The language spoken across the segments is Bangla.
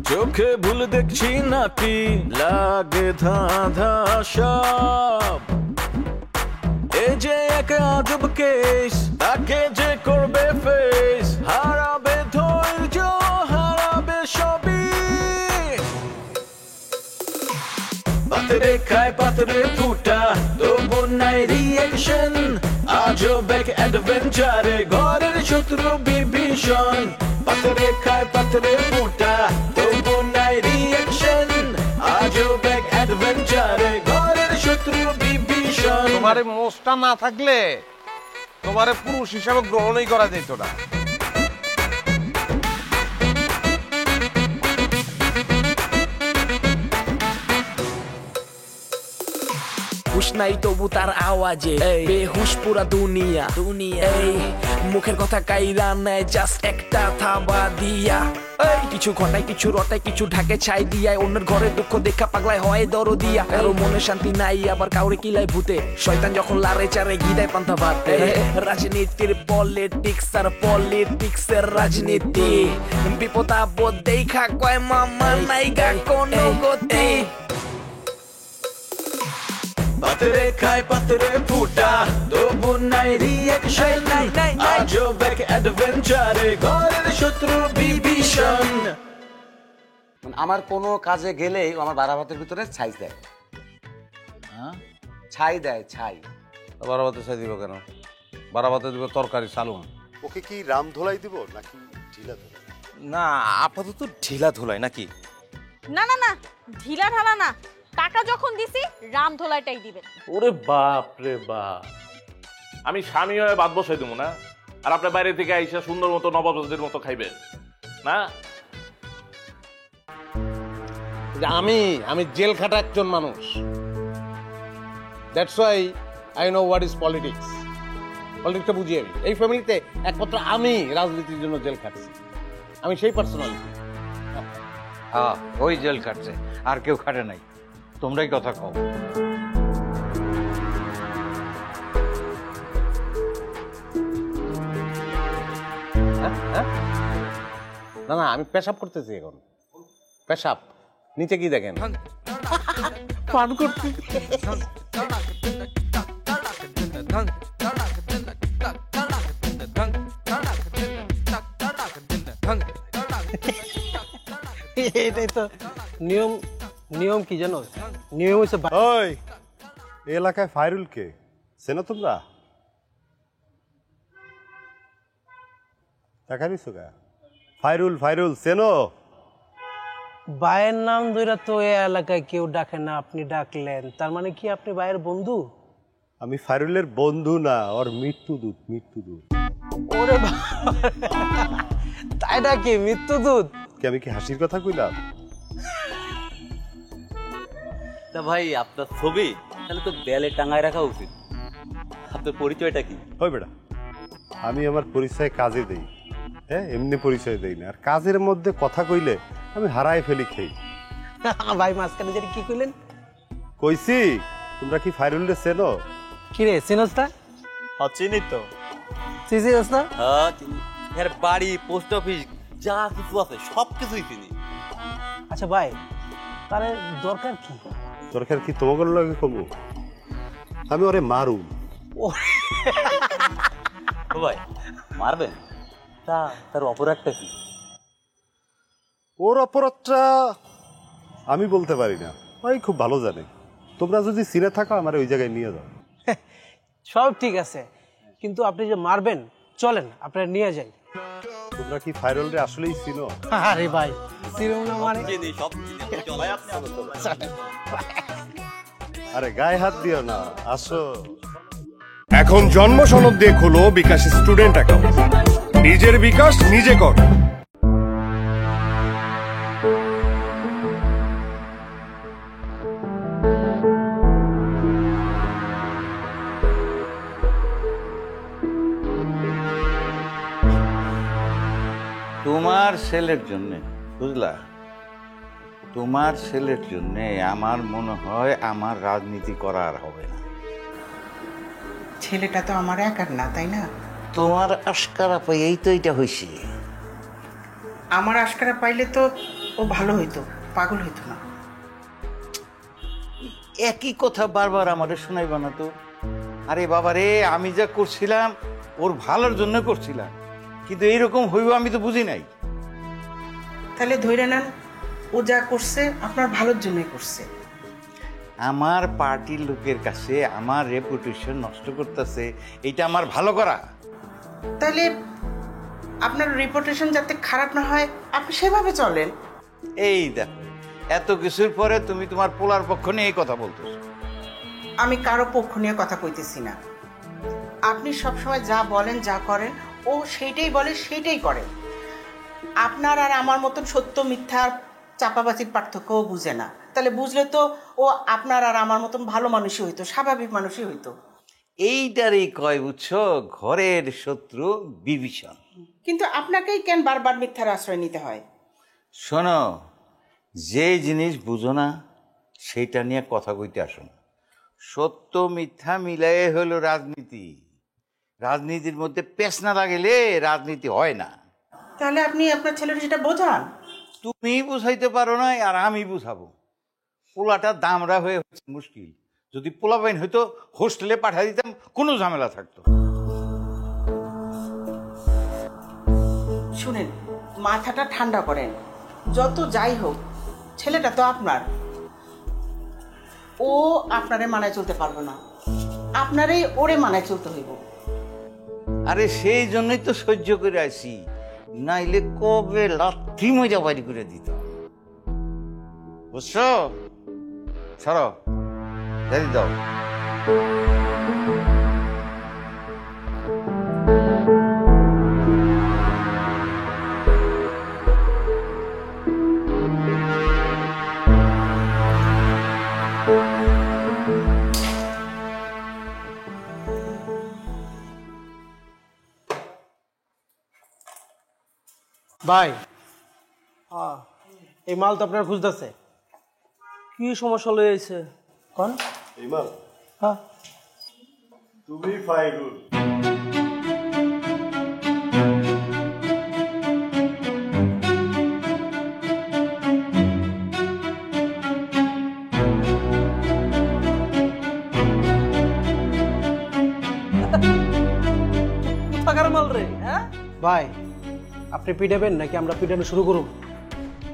চোখে ভুল দেখছি নাকি লাগে ধাঁধা সব এই যে এক আজব কেস তাকে যে করবে ফেস হারাবে ধৈর্য হারাবে সবই পাতরে খায় পাতরে ফুটা তবু নাই রিয়েকশন আজব এক অ্যাডভেঞ্চারে ঘরের শত্রু বিভীষণ পাতরে খায় পাতরে ফুটা তবু নাই রিয়েকশন আজব এক অ্যাডভেঞ্চারে ঘরের শত্রু বিভীষণ তোমারে মোষটা না থাকলে তোমারে পুরুষ হিসাবে গ্রহণই করা যেত না হুশ নাই তবু তার আওয়াজে বেহুশ পুরা দুনিয়া এই মুখের কথা কাইরা নেয় জাস্ট একটা থাবা দিয়া কিছু ঘটায় কিছু রটায় কিছু ঢাকে ছাই দিয়ায় অন্যের ঘরে দুঃখ দেখা পাগলায় হয় দরদিয়া কারো মনে শান্তি নাই আবার কাউরে কিলায় ভূতে শয়তান যখন লারে চারে গিদায় পান্তা ভাতে রাজনীতির পলিটিক্স আর পলিটিক্সের রাজনীতি বিপদ আপদ দেখা কয় মামা নাইগা কোনো গতি পাতরে খায় পাতরে ফুটা তবু নাই রিয়েকশন আজব এক অ্যাডভেঞ্চারে ঘরের শত্রু বিভীষণ আমার কোনো কাজে গেলেই আমার বাড়া ভাতের ভিতরে ছাই দেয় ছাই দেয় ছাই বাড়া ভাতে ছাই দিব কেন বাড়া ভাতে দিব তরকারি সালুম ওকে কি রাম ধোলাই দিব নাকি ঢিলা ধোলাই না আপাতত ঢিলা ধোলাই নাকি না না না ঢিলা ঢালা না টাকা যখন দিছি রাম ধোলাইটাই দিবেন ওরে বাপ রে বাপ আমি স্বামী হয়ে বাদ বসাই দেবো না আর আপনার বাইরে থেকে আইসা সুন্দর মতো নবাবদের মতো খাইবেন না আমি জেল খাটা একজন মানুষ that's why I know what is politics পলিটিক্সটা বুঝি আমি এই ফ্যামিলিতে একমাত্র আমি রাজনীতির জন্য জেল খাটছি আমি সেই পার্সোনালিটি হ্যাঁ ওই জেল খাটছে আর কেউ খাটে নাই তোমরাই কথা কও না না আমি পেশাব করতেছি এখন পেশাব নিচে কি দেখেন পান করতে এটাই তো নিয়ম নিয়ম কি জানো নিয়ম হচ্ছে ওই এই এলাকায় ফাইরুল কে চেনো তোমরা দেখা দিছো কা ফাইরুল ফাইরুল চেনো ভাইয়ের নাম ধরে তো এই এলাকায় কেউ ডাকে না আপনি ডাকলেন তার মানে কি আপনি ভাইয়ের বন্ধু আমি ফাইরুলের বন্ধু না ওর মৃত্যুদূত মৃত্যুদূত ওরে তাই ডাকি মৃত্যুদূত কি আমি কি হাসির কথা কইলাম তা ভাই আপনার ছবি তাহলে তো দেয়ালে টাঙায় রাখা উচিত আপনার পরিচয়টা কি ওই বেটা আমি আমার পরিচয় কাজে দেই হ্যাঁ এমনি পরিচয় দেই না আর কাজের মধ্যে কথা কইলে আমি হারায় ফেলি খেই ভাই মাঝখানে যেটা কি কইলেন কইছি তোমরা কি ফাইরুলরে চেনো কি রে চিনোস না চিনি তো চিনোস না হ্যাঁ এর বাড়ি পোস্ট অফিস যা কিছু আছে সব কিছুই চিনি আচ্ছা ভাই তারে দরকার কি দরকার কি তোমাকে লাগে কমু আমি ওরে মারুম ও ভাই মারবেন তা তার অপরাধটা কি ওর অপরাধটা আমি বলতে পারি না ওই খুব ভালো জানে তোমরা যদি চিনে থাকো আমার ওই জায়গায় নিয়ে যাও সব ঠিক আছে কিন্তু আপনি যে মারবেন চলেন আপনারা নিয়ে যাই তোমরা কি ফাইরুলরে আসলেই চিনো আরে ভাই চিনো না মানে চিনি সব চিনি ভাই আপনি আরে গায়ে হাত দিও না আসো এখন জন্ম সনদ দিয়ে খোলো বিকাশ স্টুডেন্ট অ্যাকাউন্ট নিজের বিকাশ নিজে কর তোমার ছেলের জন্য বুঝলা তোমার ছেলের জন্য আমার মনে হয় আমার রাজনীতি করা আর হবে না ছেলেটা তো আমার একার না তাই না তোমার আশকারা পাই এই তো এটা হইছে আমার আশকারা পাইলে তো ও ভালো হইতো, পাগল হইতো না। একই কথা বারবার আমাদের শোনাইবা না তো। আরে বাবা রে, আমি যা করছিলাম ওর ভালোর জন্য করছিলাম, কিন্তু এইরকম হইব আমি তো বুঝি নাই। তাহলে ধরে নেন ও যা করছে আপনার ভালোর জন্যই করছে। আমার পার্টির লোকের কাছে আমার রেপুটেশন নষ্ট করতেছে, এটা আমার ভালো করা? তাহলে আপনার রেপুটেশন যাতে খারাপ না হয় আপনি সেভাবে চলেন। এই দেখো, এত কিছুর পরে তুমি তোমার পোলার পক্ষ নিয়ে এই কথা বলতেছো। আমি কারো পক্ষ নিয়ে কথা কইতেছি না। আপনি সবসময় যা বলেন যা করেন ও সেইটাই বলে সেইটাই করে। আপনার আর আমার মতন সত্য মিথ্যার চাপাবাচির পার্থক্যও বুঝে না। তাহলে বুঝলে তো ও আপনার আর আমার মতন ভালো মানুষই হইতো, স্বাভাবিক মানুষই হইতো। এইটারই কয় বুঝছো, ঘরের শত্রু বিভীষণ। কিন্তু আপনাকেই কেন বারবার মিথ্যার আশ্রয় নিতে হয়? শোনো, যে জিনিস বুঝো না সেইটা নিয়ে কথা কইতে আসো না। সত্য মিথ্যা মিলাই হলো রাজনীতি। রাজনীতির মধ্যে পেছ না লাগলে রাজনীতি হয় না। তাহলে আপনি আপনার ছেলের সেটা বোঝান। তুমি বুঝাইতে পারো না আর আমি বুঝাবো? পোলাটা দামরা হয়ে হচ্ছে মুশকিল। যদি পোলাপাইন হয়তো হোস্টেলে পাঠিয়ে দিতাম কোনো ঝামেলা থাকতো। শুনেন, মাথাটা ঠান্ডা করেন। যত যাই হোক ছেলেটা তো আপনার। ও আপনারে মানায় চলতে পারবে না, আপনারই ওরে মানায় চলতে হইব। আরে সেই জন্যই তো সহ্য করে আছি, নাইলে কবে লাথি মজা বাড়ি করে দিত। বুঝছো? ছাড়ো, যাই দাও। ভাই, এই মাল তো আপনার খুঁজতেছে। কি সমস্যা লয়েছে কোন? এই মাল? হ্যাঁ, তুমি ফাইগুল। টাকার মাল রে। হ্যাঁ ভাই, আপনি পিটাবেন নাকি আমরা পিটানো শুরু করুন?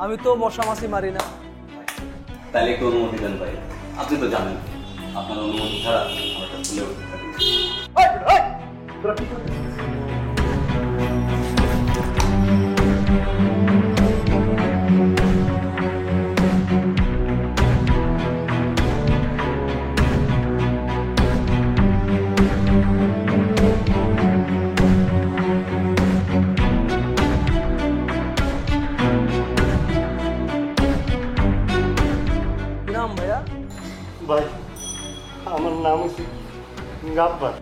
আমি তো মশা মাছি মারি না। তাহলে একটু অনুমতি দেন ভাই, আপনি তো জানেন আপনার অনুমতি ছাড়া আমরা খুলে উঠতে পারি। নাম ভাইয়া? ভাই, আমার নাম হচ্ছে গাব্বার।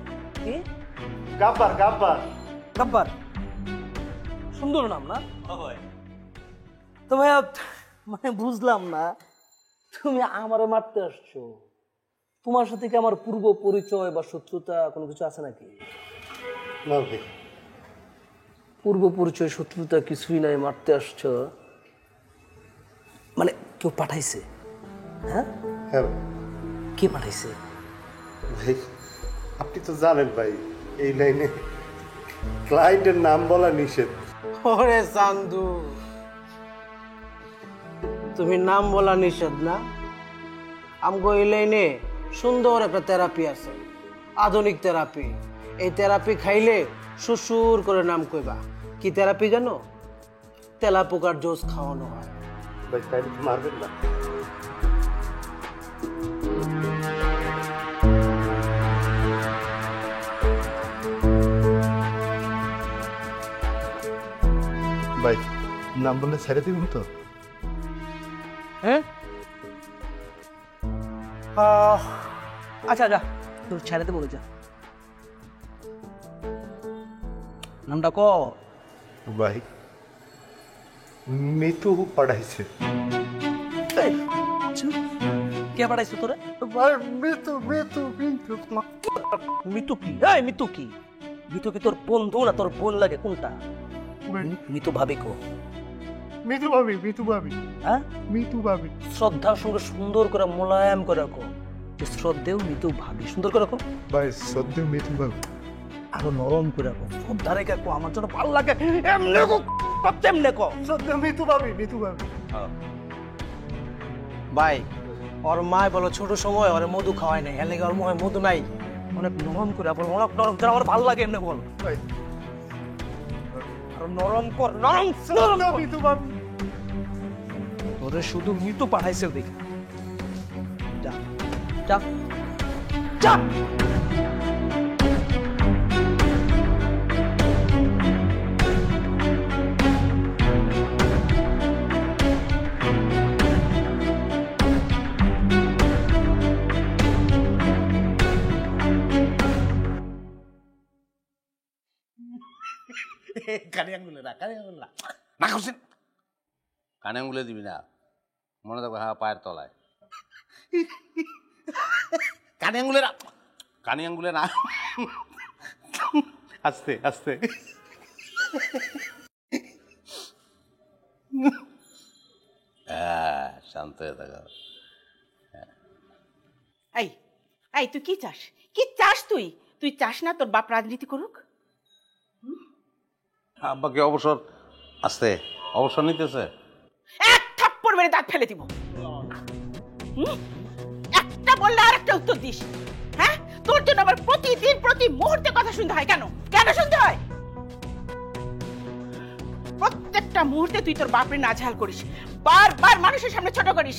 কি? গাব্বার। গাব্বার গাব্বার, সুন্দর নাম না? তো ভাইয়া মানে বুঝলাম না, তুমি আমারে মারতে আসছো। তোমার সাথে কি আমার পূর্ব পরিচয় বা শত্রুতা কোনো কিছু আছে নাকি? না ভাই, পূর্ব পরিচয় শত্রুতা কিছুই নাই, মারতে আসছো মানে কেউ পাঠাইছে? হ্যাঁ হ্যাঁ। কে পাঠাইছে? ভাই, আপনি তো জানেন ভাই, এই লাইনে ক্লায়েন্টের নাম বলা নিষেধ। ওরে চান্দু, তুমি নাম বলা নিষেধ না? আমগো এই লাইনে সুন্দর একটা থেরাপি আছে, আধুনিক থেরাপি। এই থেরাপি খাইলে সুসুর করে নাম কইবা। কি থেরাপি জানো? তেলা পোকার জোস খাওয়ানো হয়। ভাই, তাই মারবেন না। ভাই, নাম বললে ছেড়ে দিবেন তো? হ্যাঁ, আচ্ছা যা, তোর ছেড়েতে বলে যা। নামটা ক ভাই। মিতু পাঠাইছে। কে পাঠাইছে তোরে? মিতু মিতু মিতু মিতু কি? এই মিতু কি? মিতু কি তোর বন্ধু না তোর বোন লাগে? কোনটা? মিতু ভাবি কো? মিতু ভাবি মিতু ভাবি হ্যাঁ মিতু ভাবি শ্রদ্ধার সঙ্গে সুন্দর করে মোলায়েম করে রাখো যে শ্রদ্ধেও মিতু ভাবি সুন্দর করে রাখো ভাই সদ্য মিতু ভাবি আরো নরম করে রাখো শ্রদ্ধা রেখে রাখো আমার জন্য ভালো লাগে এমনি কো তেমনি কো সদ্য মিতু ভাবি মিতু ভাবি ভাই ওর মায় বলো ছোট সময় ওরে মধু খাওয়ায় নাই এর লেগে ওর মুখে মধু নাই অনেক নরম করে বল অনেক নরম যেন আমার ভালো লাগে এমনি বল আর নরম কর নরম মিতু ভাবি তোরে শুধু মৃত্যু পাঠাইছে দেখ যা যা যা কানে আঙ্গুলে না কানে আঙ্গুলে না করছেন কানে আঙ্গুলে দিবি না মনে থাকবে হ্যাঁ পায়ের তলায় কানে আঙ্গুলে না কানে আঙ্গুলে না আস্তে আস্তে শান্ত হয়ে থাকা এই এই তুই কি চাস তুই চাস না তোর বাপ রাজনীতি করুক? আব্বাকে অবসর আস্তে অবসর নিতেছে এক থাপ্পড় মেরে দাঁত ফেলে দিব। একটা বললে আর একটা উত্তর দিস। হ্যাঁ তোর জন্য আবার প্রতিদিন প্রতি মুহূর্তে কথা শুনতে হয় কেন কেন শুনতে হয়? প্রত্যেকটা মুহূর্তে তুই তোর বাপরে নাজেহাল করিস, বারবার মানুষের সামনে ছোট করিস।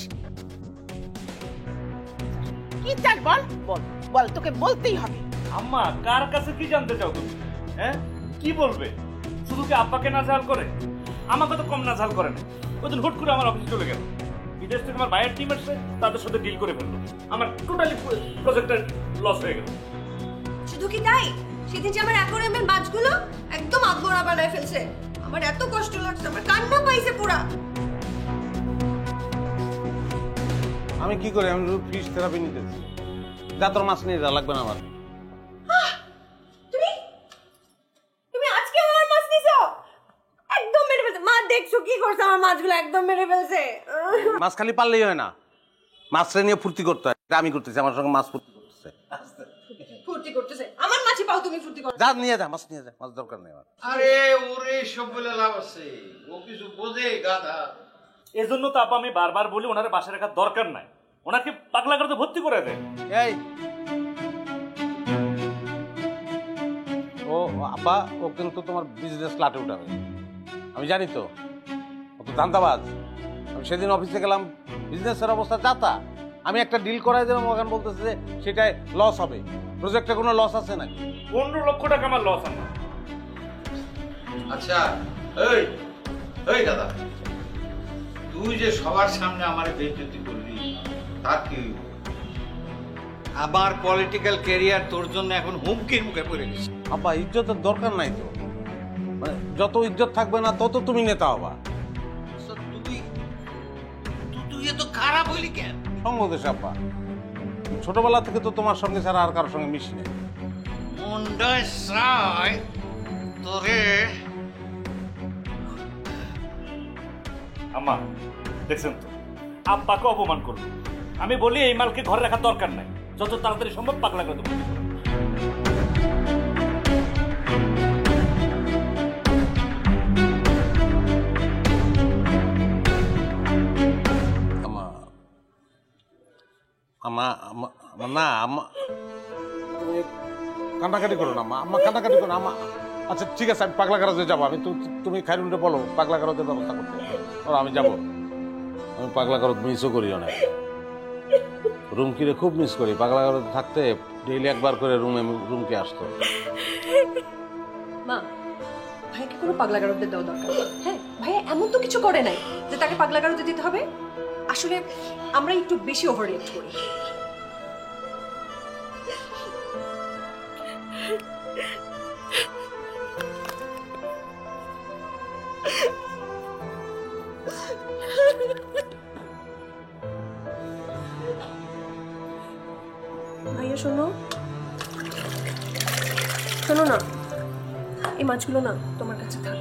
কি চাস বল বল বল, তোকে বলতেই হবে। আম্মা কার কাছে কি জানতে চাও তুমি? হ্যাঁ কি বলবে? শুধু কি আব্বাকে নাজেহাল করে? আমাকে তো কম নাজেহাল করে না। ওই দিন হুট করে আমার অফিসে চলে গেল, বিদেশ থেকে আমার বাইরের টিম আসছে, তাদের সাথে ডিল করে ফেললো। আমার টোটালি প্রজেক্টটা লস হয়ে গেল। শুধু কি তাই, সেদিন যে আমার অ্যাকোয়ারিয়ামের মাছগুলো একদম আধমরা বানায় ফেলছে। আমার এত কষ্ট লাগছে, আমার কান্না পাইছে পুরা। আমি কি করি? আমি ফিশ থেরাপি নিতেছি। যা তোর মাছ নিয়ে যা, লাগবে না আমার। তুমি আজকে আমার মাছ নিছো? একদম মেরে ফেলছে। মা দেখছো কি করছে, আমার মাছগুলো একদম মেরে ফেলছে। মাছ খালি পারলেই হয় না, মাছটা নিয়ে ফুর্তি করতে হয়। আমি করতেছি, আমার সঙ্গে মাছ ফুর্তি করতেছে। ফুর্তি করতেছে? আমার মাছই পাও তুমি ফুর্তি করো। যা নিয়ে যা, মাছ নিয়ে যা, মাছ দরকার নেই আমার। আরে ওরে সব বলে লাভ আছে, ও কিছু বোঝে গাধা। এজন্য তো আপা আমি বারবার বলি ওনারে বাসায় রাখার দরকার নাই, ওনাকে পাগলা করতে ভর্তি করে দেয়। এই ও আব্বা, ও কিন্তু তোমার বিজনেস লাটে উঠাবে, আমি জানি তো। ও তো ধান্দাবাজ। আমি সেদিন অফিসে গেলাম, বিজনেসের অবস্থা যাতা। আমি একটা ডিল করাই দিলাম, ওখানে বলতেছে যে সেটাই লস হবে। প্রজেক্টে কোনো লস আছে নাকি? 15 লক্ষ টাকা আমার লস আছে। আচ্ছা এই এই দাদা, তুই যে সবার সামনে আমার বেইজ্জতি করলি, তার কি? আমার পলিটিক্যাল ক্যারিয়ার তোর জন্য এখন হুমকির মুখে পড়ে গেছে। আব্বা ইজ্জতের দরকার নাই তো, মানে যত ইজ্জত থাকবে না তত তুমি নেতা হবা। তুই এত খারাপ হইলি কেন? সঙ্গদেশ আব্বা, ছোটবেলা থেকে তো তোমার সঙ্গে ছাড়া আর কারোর সঙ্গে মিশি নেই। মুন্ডায় চাই তোরে। আম্মা দেখছেন তো, আব্বাকে অপমান করলো। আমি বলি এই মালকে ঘরে রাখার দরকার নাই, যত তাড়াতাড়ি সম্ভব পাগলা করে দেবো। কান্নাকাটি করো না আম্মা, কান্নাকাটি করো না আম্মা। আচ্ছা ঠিক আছে, আমি পাগলা গারদে যাবো। আমি তুমি খাইরুনটা বলো পাগলা গারদের ব্যবস্থা করতে, ওরা আমি যাবো। আমি পাগলা গারদ মিসও করি অনেক, রুমকিরে খুব মিস করি। পাগলা গারদ থাকতে ডেইলি একবার করে রুমকে আসতো। মা ভাইকে কোনো পাগলা গারদে দেওয়া দরকার। হ্যাঁ ভাইয়া এমন তো কিছু করে নাই যে তাকে পাগলা গারদে দিতে হবে। আসলে আমরা একটু বেশি ওভার রিঅ্যাক্ট করি। ভাইয়া শোনো শোনো না, এই মাছগুলো না তোমার কাছে থাক,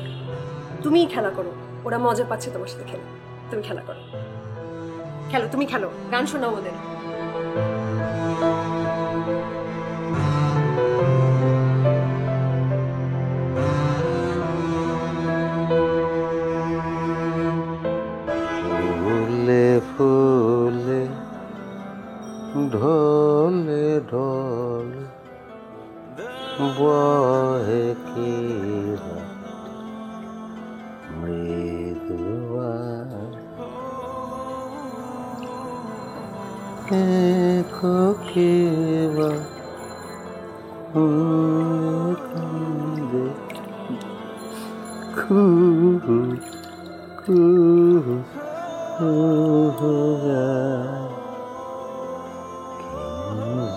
তুমিই খেলা করো। ওরা মজা পাচ্ছে তোমার সাথে খেলে। তুমি খেলা করো, খেলো, তুমি খেলো, গান শোনাও ওদের। ফুলে ফুলে ঢলে ঢলে বহে কি মৃদুয়া কিবা কান্দে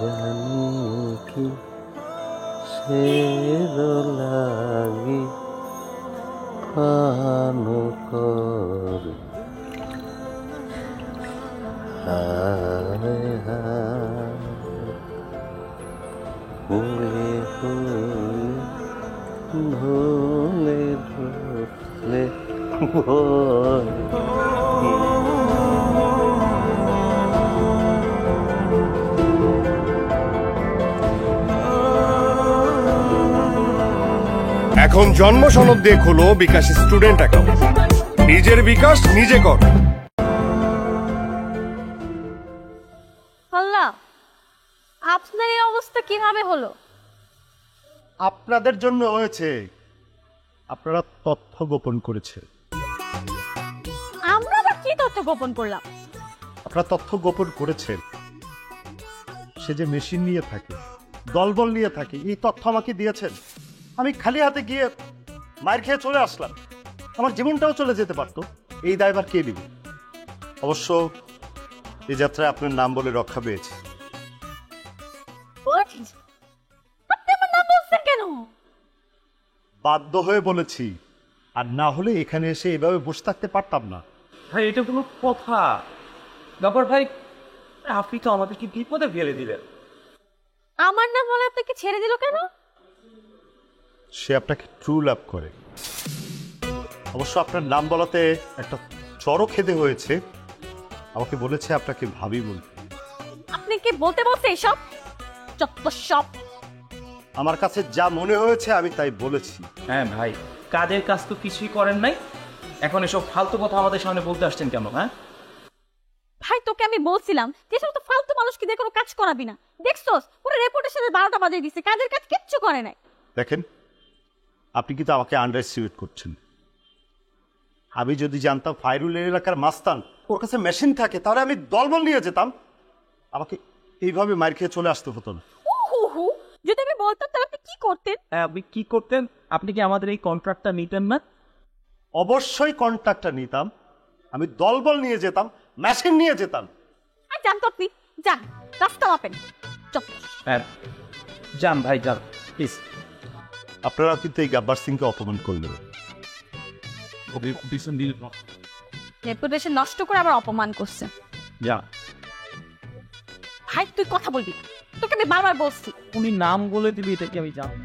জানি কি সে লাগি পান কর হায় হায় ফুলে ফুলে ঢলে ঢলে এখন জন্ম সনদ দিয়ে খোলো বিকাশ স্টুডেন্ট অ্যাকাউন্ট। নিজের বিকাশ নিজে কর। আল্লাহ, আপনার এই অবস্থা কিভাবে হলো? আপনাদের জন্য হয়েছে, আপনারা তথ্য গোপন করেছেন। আমরা আবার কি তথ্য গোপন করলাম? আপনারা তথ্য গোপন করেছেন সে যে মেশিন নিয়ে থাকে, দলবল নিয়ে থাকে, এই তথ্য আমাকে দিয়েছেন। আমি খালি হাতে গিয়ে মার খেয়ে চলে আসলাম, আমার জীবনটাও চলে যেতে পারতো। এই দায়ভার কে দিবে? অবশ্য এই যাত্রায় আপনার নাম বলে রক্ষা পেয়েছে। আপনি আমার নাম বলছেন কেন? বাধ্য হয়ে বলেছি, আর না হলে এখানে এসে এভাবে বসে থাকতে পারতাম না। ভাই এটা কোনো কথা? ব্যাপার ভাই, আপনি তো আমাদেরকে বিপদে ফেলে দিলেন। আমার নাম বলে আপনাকে ছেড়ে দিল কেন? সে আপনাকে ট্রু লাভ করে। অবশ্য আপনার নাম বলাতে একটা চড়ও খেতে হয়েছে। আমাকে বলেছে আপনাকে ভাবি বলতে। আপনি কি বলতে বলছে এসব? যত সব আমার কাছে যা মনে হয়েছে আমি তাই বলেছি। হ্যাঁ ভাই, কাজের কাজ তো কিছুই করেন নাই, এখন এসব ফালতু কথা আমাদের সামনে বলতে আসছেন কেন? হ্যাঁ ভাই, তোকে আমি বলছিলাম যে সব তো ফালতু মানুষকে দিয়ে কোনো কাজ করাবি না। দেখছস পুরো রেপুটেশনের 12টা বাজিয়ে দিছে, কাজের কাজ কিচ্ছু করে নাই। দেখেন, আপনি কিন্তু আমাকে আন্ডার এস্টিমেট করছেন। আমি যদি জানতাম ফাইরুলের এলাকার মাস্তান ওর কাছে মেশিন থাকে, তাহলে আমি দলবল নিয়ে যেতাম, আমাকে এইভাবে মার খেয়ে চলে আসতে হতো না। যদি আমি বলতাম তাহলে আপনি কি করতেন? আপনি কি করতেন? আপনি কি আমাদের এই কন্ট্রাক্টটা নিতেন না? অবশ্যই কন্ট্রাক্টটা নিতাম। আমি দলবল নিয়ে যেতাম, মেশিন নিয়ে যেতাম। আর জানতো আপনি যান, রাস্তা মাপেন। হ্যাঁ যান ভাই, যান প্লিজ। আপনারা কিন্তু এই গাব্বার সিংকে অপমান করলেন। রেপুটেশন নষ্ট করে আবার অপমান করছে। যা ভাই, তুই কথা বলবি না, তোকে আমি বারবার বলছি। উনি নাম বলে দিবি, এটা কি আমি জানি?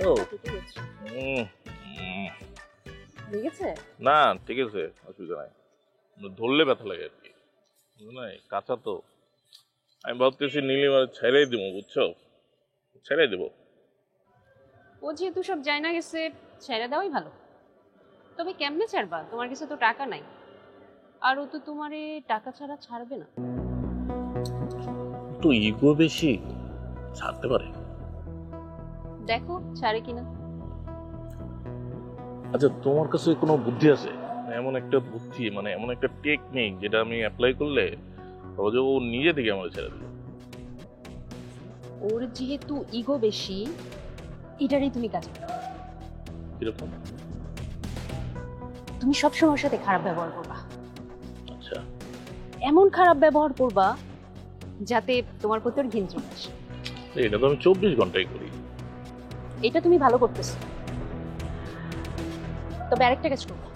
ও ঠিক আছে না, ঠিক আছে, অসুবিধা নাই। ধরলে ব্যথা লাগে আর কি, নাই কাঁচা তো। আমি ভাবতেছি নীলিমার ছেড়েই দিব, বুঝছো? ছেড়ে দেবো। ও যেহেতু সব যায় না গেছে, ছেড়ে দেওয়াই ভালো। তবে কেমনে ছাড়বা? তোমার কাছে তো টাকা নাই, আর ও তো তোমারে টাকা ছাড়া ছাড়বে না। একটু ইগো বেশি, ছাড়তে পারে। দেখো ছাড়ে কিনা। আচ্ছা, তোমার কাছে কোনো বুদ্ধি আছে? এমন একটা বুদ্ধি, মানে এমন একটা টেকনিক যেটা আমি অ্যাপ্লাই করলে ও নিজে থেকে আমার ছেড়ে দেবে। ওর যেহেতু ইগো বেশি, এটারই তুমি কাজ করো। কিরকম? তুমি সবসময় ওর সাথে খারাপ ব্যবহার করবা। আচ্ছা, এমন খারাপ ব্যবহার করবা যাতে তোমার প্রতি ওর ঘৃণা চলে আসে। এটা তো আমি 24 ঘন্টাই করি। এটা তুমি ভালো করতেছো, তবে আরেকটা কাজ করবো।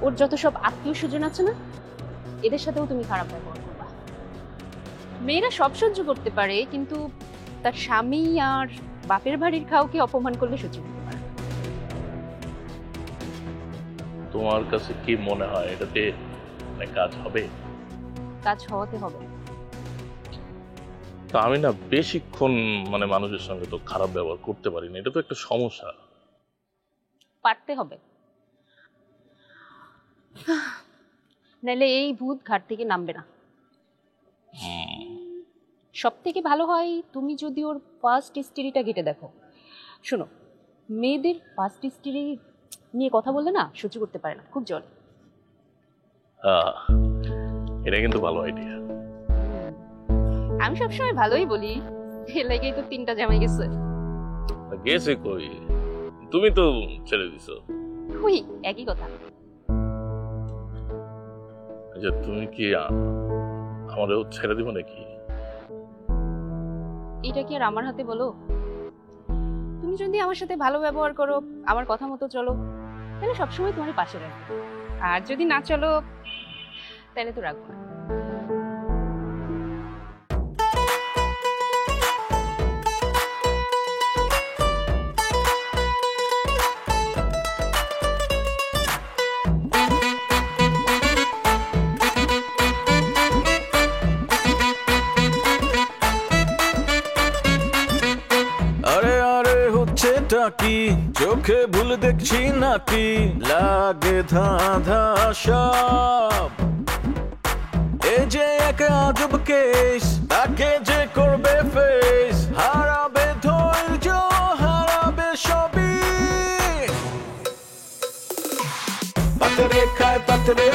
ওর যত সব আত্মীয় স্বজন আছে না, এদের সাথেও তুমি খারাপ ব্যবহার করবা। মেয়েরা সব সহ্য করতে পারে, কিন্তু তার স্বামী আর বাপের বাড়ির কাউকে অপমান করলে সহ্য করতে পারে না। তোমার কাছে কি মনে হয় এটাতে কাজ হবে? কাজ হওয়াতে হবে। তা আমি না বেশিক্ষণ মানুষের সঙ্গে তো খারাপ ব্যবহার করতে পারি না, এটা তো একটা সমস্যা। পারতে হবে, নাহলে এই ভূত ঘাট থেকে নামবে না। সব থেকে ভালো হয় তুমি যদি ওর ফার্স্ট হিস্ট্রিটা ঘেটে দেখো। শোনো, মেয়েদের ফার্স্ট হিস্ট্রি নিয়ে কথা বললে না সহ্য করতে পারে না, খুব জলে। এটা কিন্তু ভালো আইডিয়া। আমি সবসময় ভালোই বলি, এর লাগেই তো 3টা জামাই গেছে। গেছে কই? তুমি তো ছেড়ে দিছো। ওই একই কথা। আচ্ছা, তুমি কি আমারও ছেড়ে দিব নাকি? এটা কি আর আমার হাতে বলো? তুমি যদি আমার সাথে ভালো ব্যবহার করো, আমার কথা মতো চলো, তাহলে সবসময় তোমার পাশে রাখবো। আর যদি না চলো তাহলে তো রাখবো না। কি চোখে ভুল দেখছি নাকি? লাগে ধাঁধা সব, এ যে এক আজব কেস, তাকে যে করবে ফেস, হারাবে ধৈর্য, হারাবে সবই। পাতরে খায় পাতরে